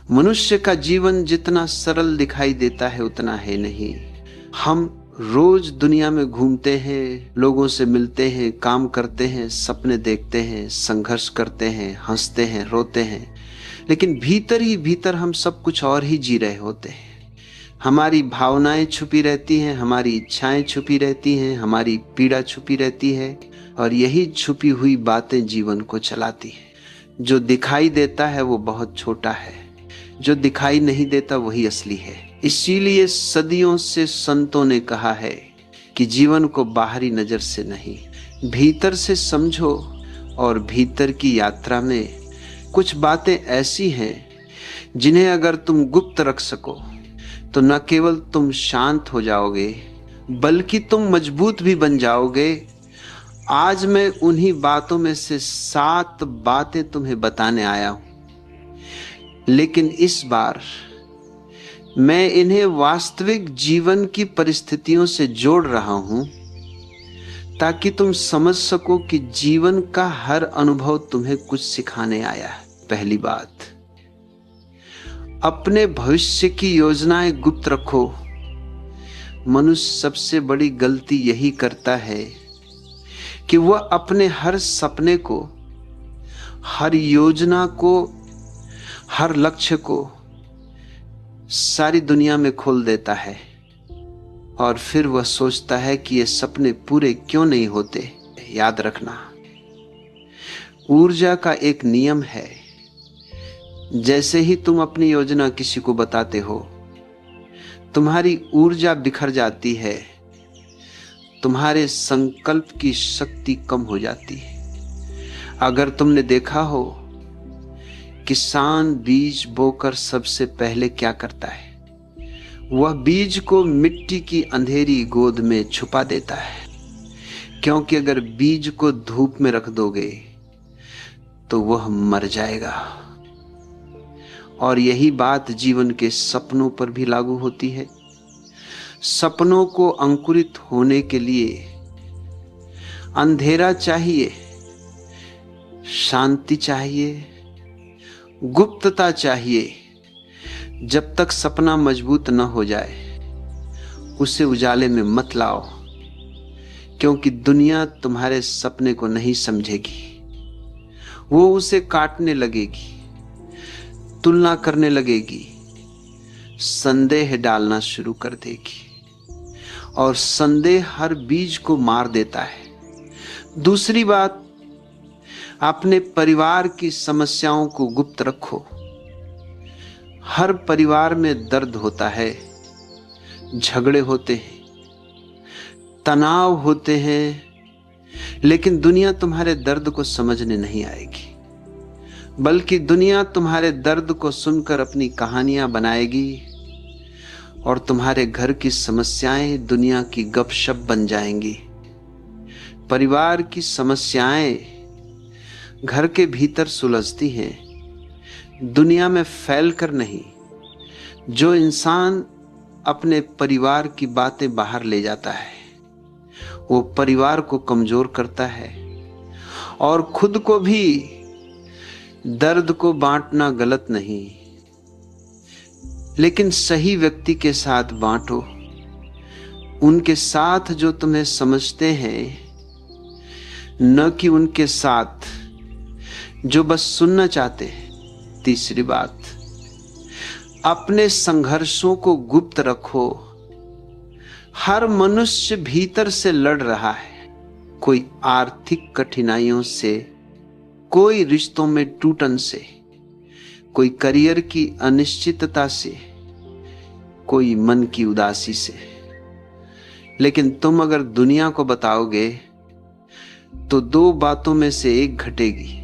मनुष्य का जीवन जितना सरल दिखाई देता है उतना है नहीं। हम रोज दुनिया में घूमते हैं, लोगों से मिलते हैं, काम करते हैं, सपने देखते हैं, संघर्ष करते हैं, हंसते हैं, रोते हैं, लेकिन भीतर ही भीतर हम सब कुछ और ही जी रहे होते हैं। हमारी भावनाएं छुपी रहती हैं, हमारी इच्छाएं छुपी रहती हैं, हमारी पीड़ा छुपी रहती है, और यही छुपी हुई बातें जीवन को चलाती हैं। जो दिखाई देता है वो बहुत छोटा है, जो दिखाई नहीं देता वही असली है। इसीलिए सदियों से संतों ने कहा है कि जीवन को बाहरी नजर से नहीं, भीतर से समझो। और भीतर की यात्रा में कुछ बातें ऐसी हैं जिन्हें अगर तुम गुप्त रख सको तो न केवल तुम शांत हो जाओगे बल्कि तुम मजबूत भी बन जाओगे। आज मैं उन्हीं बातों में से 7 बातें तुम्हें बताने आया हूं, लेकिन इस बार मैं इन्हें वास्तविक जीवन की परिस्थितियों से जोड़ रहा हूं ताकि तुम समझ सको कि जीवन का हर अनुभव तुम्हें कुछ सिखाने आया है। पहली बात, अपने भविष्य की योजनाएं गुप्त रखो। मनुष्य सबसे बड़ी गलती यही करता है कि वह अपने हर सपने को, हर योजना को, हर लक्ष्य को सारी दुनिया में खोल देता है और फिर वह सोचता है कि ये सपने पूरे क्यों नहीं होते। याद रखना, ऊर्जा का एक नियम है, जैसे ही तुम अपनी योजना किसी को बताते हो तुम्हारी ऊर्जा बिखर जाती है, तुम्हारे संकल्प की शक्ति कम हो जाती है। अगर तुमने देखा हो, किसान बीज बोकर सबसे पहले क्या करता है? वह बीज को मिट्टी की अंधेरी गोद में छुपा देता है, क्योंकि अगर बीज को धूप में रख दोगे तो वह मर जाएगा। और यही बात जीवन के सपनों पर भी लागू होती है। सपनों को अंकुरित होने के लिए अंधेरा चाहिए, शांति चाहिए, गुप्तता चाहिए। जब तक सपना मजबूत न हो जाए उसे उजाले में मत लाओ, क्योंकि दुनिया तुम्हारे सपने को नहीं समझेगी। वो उसे काटने लगेगी, तुलना करने लगेगी, संदेह डालना शुरू कर देगी, और संदेह हर बीज को मार देता है। दूसरी बात, अपने परिवार की समस्याओं को गुप्त रखो। हर परिवार में दर्द होता है, झगड़े होते हैं, तनाव होते हैं, लेकिन दुनिया तुम्हारे दर्द को समझने नहीं आएगी, बल्कि दुनिया तुम्हारे दर्द को सुनकर अपनी कहानियां बनाएगी और तुम्हारे घर की समस्याएं दुनिया की गपशप बन जाएंगी। परिवार की समस्याएं घर के भीतर सुलझती हैं, दुनिया में फैलकर नहीं। जो इंसान अपने परिवार की बातें बाहर ले जाता है वो परिवार को कमजोर करता है, और खुद को भी। दर्द को बांटना गलत नहीं, लेकिन सही व्यक्ति के साथ बांटो, उनके साथ जो तुम्हें समझते हैं, न कि उनके साथ जो बस सुनना चाहते हैं। तीसरी बात, अपने संघर्षों को गुप्त रखो। हर मनुष्य भीतर से लड़ रहा है, कोई आर्थिक कठिनाइयों से, कोई रिश्तों में टूटन से, कोई करियर की अनिश्चितता से, कोई मन की उदासी से। लेकिन तुम अगर दुनिया को बताओगे तो 2 बातों में से एक घटेगी।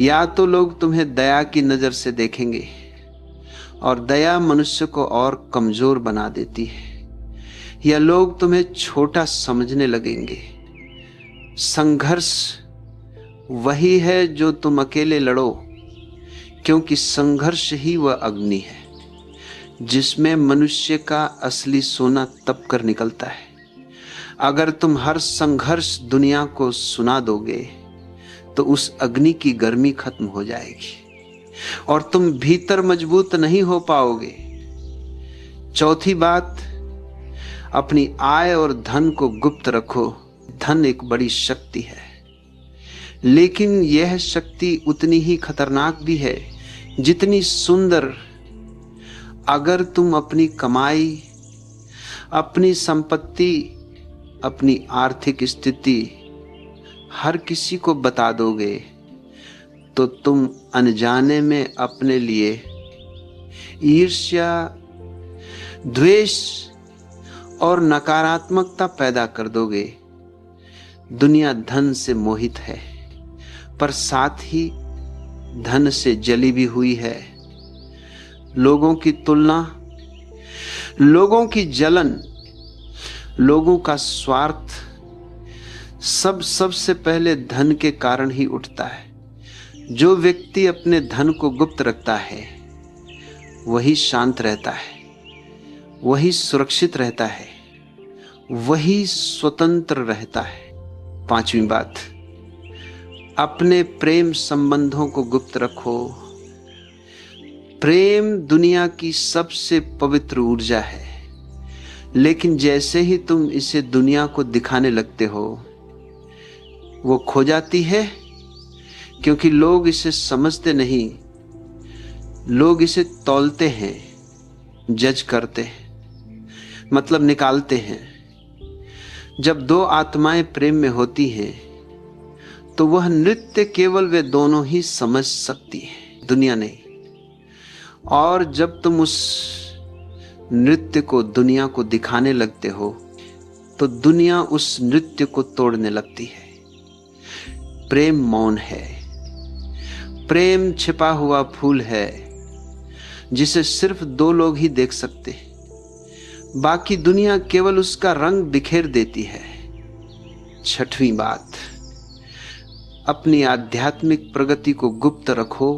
या तो लोग तुम्हें दया की नजर से देखेंगे, और दया मनुष्य को और कमजोर बना देती है, या लोग तुम्हें छोटा समझने लगेंगे। संघर्ष वही है जो तुम अकेले लड़ो, क्योंकि संघर्ष ही वह अग्नि है जिसमें मनुष्य का असली सोना तप कर निकलता है। अगर तुम हर संघर्ष दुनिया को सुना दोगे तो उस अग्नि की गर्मी खत्म हो जाएगी। और तुम भीतर मजबूत नहीं हो पाओगे। चौथी बात, अपनी आय और धन को गुप्त रखो। धन एक बड़ी शक्ति है, लेकिन यह शक्ति उतनी ही खतरनाक भी है जितनी सुंदर। अगर तुम अपनी कमाई, अपनी संपत्ति, अपनी आर्थिक स्थिति हर किसी को बता दोगे तो तुम अनजाने में अपने लिए ईर्ष्या, द्वेष और नकारात्मकता पैदा कर दोगे। दुनिया धन से मोहित है, पर साथ ही धन से जली भी हुई है। लोगों की तुलना, लोगों की जलन, लोगों का स्वार्थ सबसे पहले धन के कारण ही उठता है। जो व्यक्ति अपने धन को गुप्त रखता है वही शांत रहता है, वही सुरक्षित रहता है, वही स्वतंत्र रहता है। पांचवी बात, अपने प्रेम संबंधों को गुप्त रखो। प्रेम दुनिया की सबसे पवित्र ऊर्जा है, लेकिन जैसे ही तुम इसे दुनिया को दिखाने लगते हो वो खो जाती है, क्योंकि लोग इसे समझते नहीं। लोग इसे तौलते हैं, जज करते हैं, मतलब निकालते हैं। जब दो आत्माएं प्रेम में होती हैं तो वह नृत्य केवल वे दोनों ही समझ सकती हैं, दुनिया नहीं। और जब तुम उस नृत्य को दुनिया को दिखाने लगते हो तो दुनिया उस नृत्य को तोड़ने लगती है। प्रेम मौन है, प्रेम छिपा हुआ फूल है जिसे सिर्फ दो लोग ही देख सकते हैं, बाकी दुनिया केवल उसका रंग बिखेर देती है। छठवीं बात, अपनी आध्यात्मिक प्रगति को गुप्त रखो।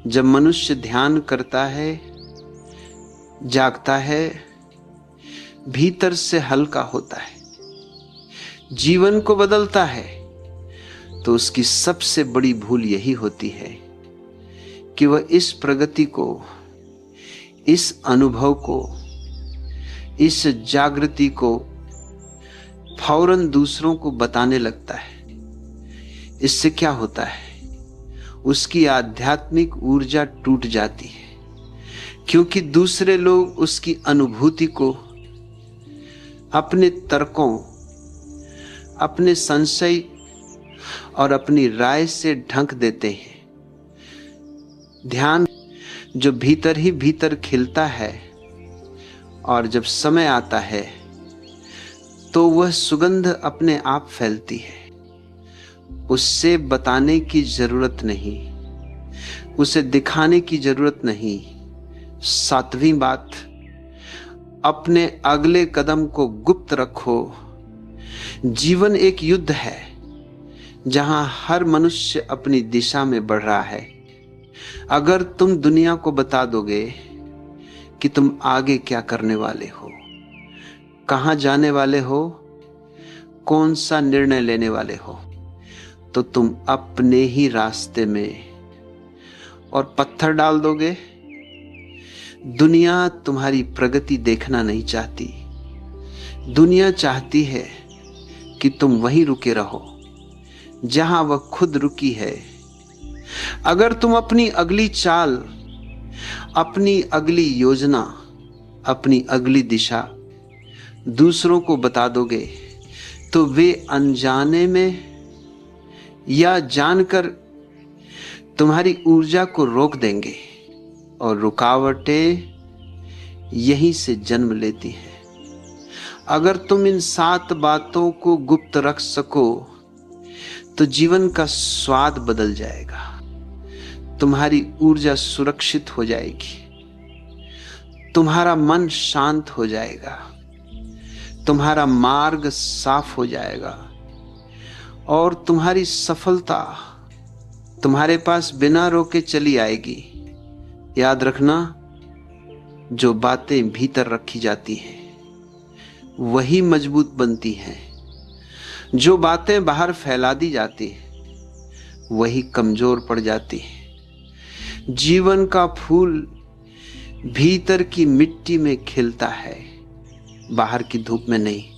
जब मनुष्य ध्यान करता है, जागता है, भीतर से हल्का होता है, जीवन को बदलता है, तो उसकी सबसे बड़ी भूल यही होती है कि वह इस प्रगति को, इस अनुभव को, इस जागृति को फौरन दूसरों को बताने लगता है। इससे क्या होता है? उसकी आध्यात्मिक ऊर्जा टूट जाती है, क्योंकि दूसरे लोग उसकी अनुभूति को अपने तर्कों, अपने संशय और अपनी राय से ढक देते हैं। ध्यान जो भीतर ही भीतर खिलता है और जब समय आता है तो वह सुगंध अपने आप फैलती है। उससे बताने की जरूरत नहीं, उसे दिखाने की जरूरत नहीं। सातवीं बात, अपने अगले कदम को गुप्त रखो। जीवन एक युद्ध है जहां हर मनुष्य अपनी दिशा में बढ़ रहा है। अगर तुम दुनिया को बता दोगे कि तुम आगे क्या करने वाले हो, कहां जाने वाले हो, कौन सा निर्णय लेने वाले हो, तो तुम अपने ही रास्ते में और पत्थर डाल दोगे। दुनिया तुम्हारी प्रगति देखना नहीं चाहती। दुनिया चाहती है कि तुम वहीं रुके रहो जहां वह खुद रुकी है। अगर तुम अपनी अगली चाल, अपनी अगली योजना, अपनी अगली दिशा दूसरों को बता दोगे तो वे अनजाने में या जानकर तुम्हारी ऊर्जा को रोक देंगे, और रुकावटें यहीं से जन्म लेती हैं। अगर तुम इन 7 बातों को गुप्त रख सको तो जीवन का स्वाद बदल जाएगा, तुम्हारी ऊर्जा सुरक्षित हो जाएगी, तुम्हारा मन शांत हो जाएगा, तुम्हारा मार्ग साफ हो जाएगा और तुम्हारी सफलता तुम्हारे पास बिना रोके चली आएगी। याद रखना, जो बातें भीतर रखी जाती हैं वही मजबूत बनती हैं, जो बातें बाहर फैला दी जाती हैं वही कमजोर पड़ जाती हैं। जीवन का फूल भीतर की मिट्टी में खिलता है, बाहर की धूप में नहीं।